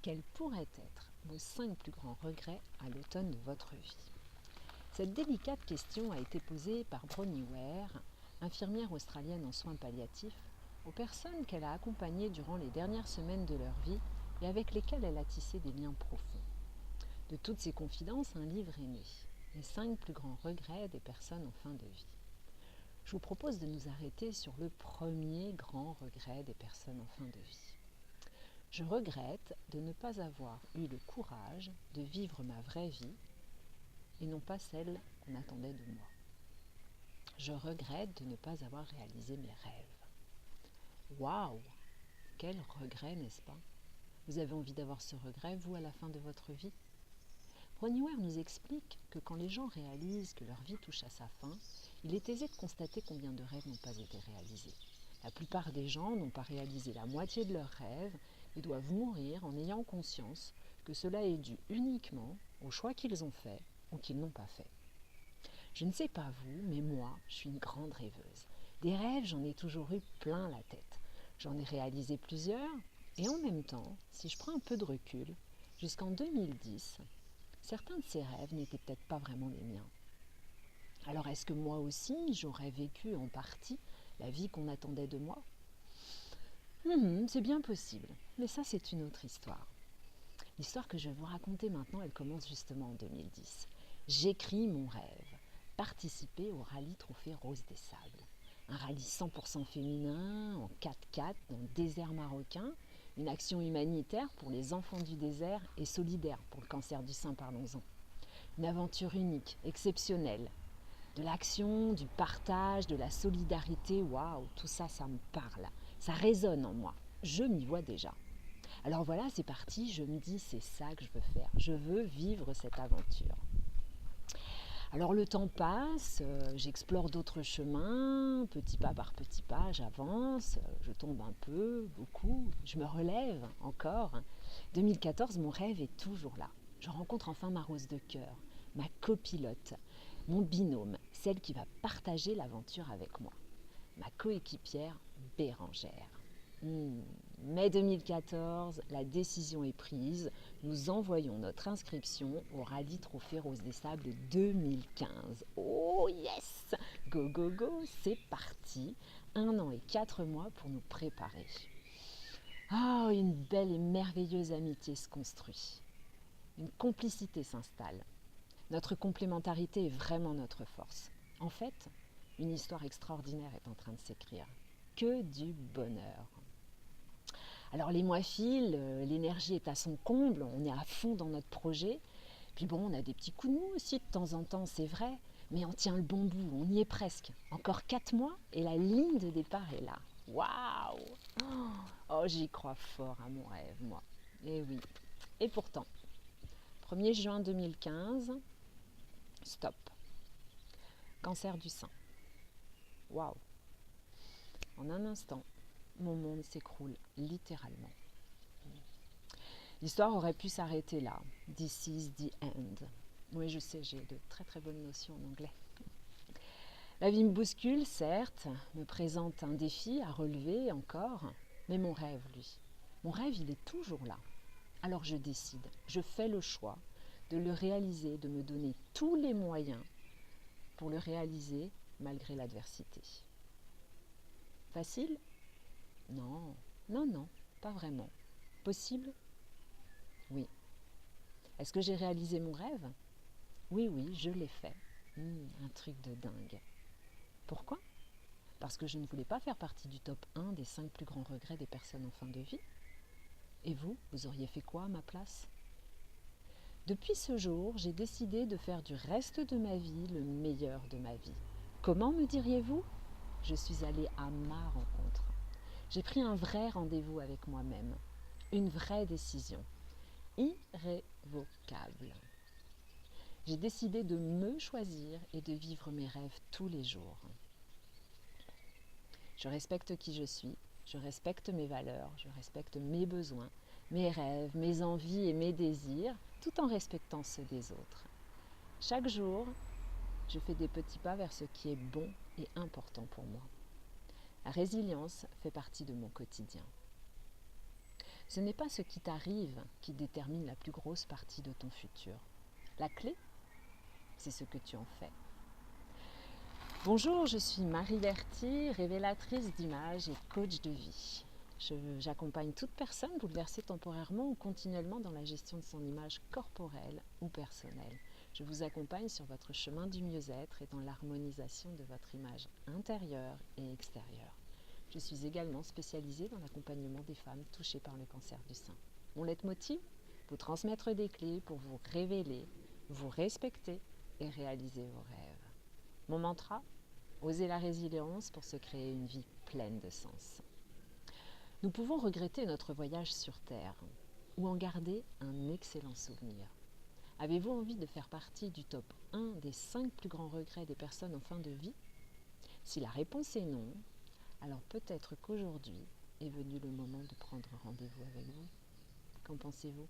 Quels pourraient être vos 5 plus grands regrets à l'automne de votre vie? Cette délicate question a été posée par Bronnie Ware, infirmière australienne en soins palliatifs, aux personnes qu'elle a accompagnées durant les dernières semaines de leur vie et avec lesquelles elle a tissé des liens profonds. De toutes ces confidences, un livre est né, les 5 plus grands regrets des personnes en fin de vie. Je vous propose de nous arrêter sur le premier grand regret des personnes en fin de vie. Je regrette de ne pas avoir eu le courage de vivre ma vraie vie et non pas celle qu'on attendait de moi. Je regrette de ne pas avoir réalisé mes rêves. Waouh! Quel regret, n'est-ce pas? Vous avez envie d'avoir ce regret, vous, à la fin de votre vie? Bronnie Ware nous explique que quand les gens réalisent que leur vie touche à sa fin, il est aisé de constater combien de rêves n'ont pas été réalisés. La plupart des gens n'ont pas réalisé la moitié de leurs rêves et doivent mourir en ayant conscience que cela est dû uniquement aux choix qu'ils ont faits ou qu'ils n'ont pas faits. Je ne sais pas vous, mais moi, je suis une grande rêveuse. Des rêves, j'en ai toujours eu plein la tête. J'en ai réalisé plusieurs et en même temps, si je prends un peu de recul, jusqu'en 2010, certains de ces rêves n'étaient peut-être pas vraiment les miens. Alors est-ce que moi aussi, j'aurais vécu en partie la vie qu'on attendait de moi? C'est bien possible, mais ça c'est une autre histoire. L'histoire que je vais vous raconter maintenant, elle commence justement en 2010. J'écris mon rêve, participer au rallye Trophée Rose des Sables. Un rallye 100% féminin, en 4x4, dans le désert marocain, une action humanitaire pour les enfants du désert et solidaire pour le cancer du sein, parlons-en. Une aventure unique, exceptionnelle. De l'action, du partage, de la solidarité, waouh, tout ça, ça me parle. Ça résonne en moi. Je m'y vois déjà. Alors voilà, c'est parti, je me dis, c'est ça que je veux faire. Je veux vivre cette aventure. Alors le temps passe, j'explore d'autres chemins, petit pas par petit pas, j'avance, je tombe un peu, beaucoup, je me relève encore. 2014, mon rêve est toujours là. Je rencontre enfin ma rose de cœur, ma copilote, mon binôme, celle qui va partager l'aventure avec moi, ma coéquipière Bérangère. Mai 2014, la décision est prise. Nous envoyons notre inscription au rallye Trophée Rose des Sables 2015. Oh yes! Go, go, go, c'est parti. 1 an et 4 mois pour nous préparer. Oh, une belle et merveilleuse amitié se construit. Une complicité s'installe. Notre complémentarité est vraiment notre force. En fait, une histoire extraordinaire est en train de s'écrire. Que du bonheur! Alors les mois filent, l'énergie est à son comble, on est à fond dans notre projet. Puis bon, on a des petits coups de mou aussi de temps en temps, c'est vrai, mais on tient le bon bout, on y est presque. Encore 4 mois et la ligne de départ est là. Waouh! Oh, j'y crois fort à mon rêve, moi. Et oui. Et pourtant, 1er juin 2015, stop. Cancer du sein. Waouh! En un instant, mon monde s'écroule littéralement. L'histoire aurait pu s'arrêter là. This is the end. Oui, je sais, j'ai de très très bonnes notions en anglais. La vie me bouscule, certes, me présente un défi à relever encore, mais mon rêve, lui, mon rêve, il est toujours là. Alors je décide, je fais le choix de le réaliser, de me donner tous les moyens pour le réaliser malgré l'adversité. Facile? Non, non, non, pas vraiment. Possible? Oui. Est-ce que j'ai réalisé mon rêve? Oui, oui, je l'ai fait. Un truc de dingue. Pourquoi? Parce que je ne voulais pas faire partie du top 1 des 5 plus grands regrets des personnes en fin de vie. Et vous, vous auriez fait quoi à ma place? Depuis ce jour, j'ai décidé de faire du reste de ma vie le meilleur de ma vie. Comment, me diriez-vous? Je suis allée à ma rencontre. J'ai pris un vrai rendez-vous avec moi-même. Une vraie décision. Irrévocable. J'ai décidé de me choisir et de vivre mes rêves tous les jours. Je respecte qui je suis, je respecte mes valeurs, je respecte mes besoins, mes rêves, mes envies et mes désirs, tout en respectant ceux des autres. Chaque jour, je fais des petits pas vers ce qui est bon et important pour moi. La résilience fait partie de mon quotidien. Ce n'est pas ce qui t'arrive qui détermine la plus grosse partie de ton futur. La clé, c'est ce que tu en fais. Bonjour, je suis Marie Berty, révélatrice d'images et coach de vie. J'accompagne toute personne bouleversée temporairement ou continuellement dans la gestion de son image corporelle ou personnelle. Je vous accompagne sur votre chemin du mieux-être et dans l'harmonisation de votre image intérieure et extérieure. Je suis également spécialisée dans l'accompagnement des femmes touchées par le cancer du sein. Mon leitmotiv ? Vous transmettre des clés pour vous révéler, vous respecter et réaliser vos rêves. Mon mantra ? Oser la résilience pour se créer une vie pleine de sens. Nous pouvons regretter notre voyage sur Terre ou en garder un excellent souvenir. Avez-vous envie de faire partie du top 1 des 5 plus grands regrets des personnes en fin de vie ? Si la réponse est non, alors peut-être qu'aujourd'hui est venu le moment de prendre rendez-vous avec vous. Qu'en pensez-vous ?